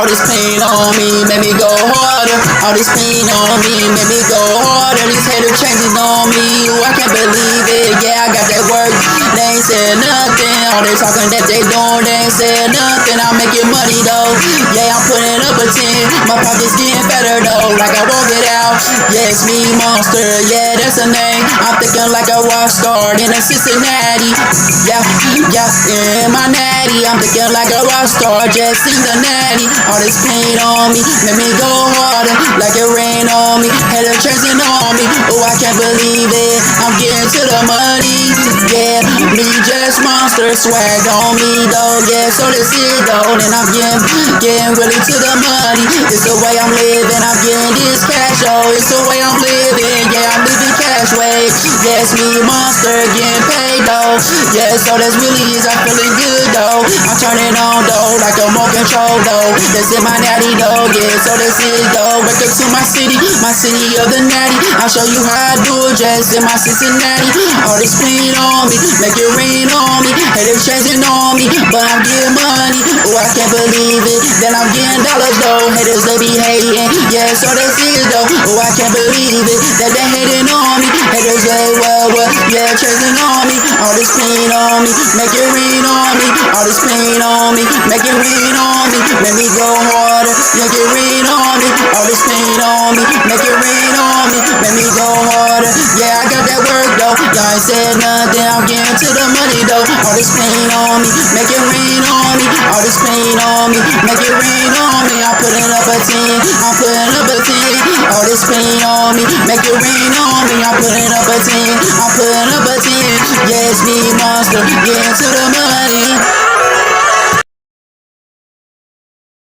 All this pain on me, make me go harder. All this pain on me, make me go harder. These haters changing on me, ooh, I can't believe it. Yeah, I got that work, they ain't said nothing. All they talking that they doing, they ain't said nothing. I'm making money though, yeah, I'm putting up a 10. My pockets getting fatter though, like I won't get out. Yeah, it's me, Monster, yeah, that's a name. I'm thinking like a rock star in a Cincinnati. Yeah, in my natty. I'm thinking like a rock star, just in the natty. All this pain on me, make me go harder, like it rain on me. Haters chasing on me, oh, I can't believe it. I'm getting to the money, yeah, me just Monster swag on me though, yeah, so this is though. And I'm getting really to the money. It's the way I'm living, I'm getting this cash, oh, it's the way I'm living, yeah, I'm living cash way. Yeah, it's me, Monster, getting paid though, yeah, so that's really is, I'm feeling good though. I'm turning on though, like a more control though. That's in my natty though, yeah, so this is though. Welcome to my city of the natty. I'll show you how I do it, just in my Cincinnati. All this pain on me, make it rain on me. Haters chasing on me, but I'm getting money. Oh, I can't believe it, that I'm getting dollars though. Haters, they be hating, yeah, so this is though. Oh, I can't believe it, that they hating on me. Haters, they yeah, chasing on me. All this pain on me, make it rain on me. All this pain on me, make it rain on me. Let me go harder, make it rain on me. All this pain on me, make it rain on me. Let me go harder, yeah, I got that work though. Y'all ain't said nothing, I'm getting to the money though. All this pain on me, make it rain on me. All this pain on me, make it rain on me. I'm putting up a 10, I'm putting up a 10. All this pain on me, make it rain on me. I'm putting up a 10, I'm putting up a 10. Yeah, it's me, Monster, getting to the money.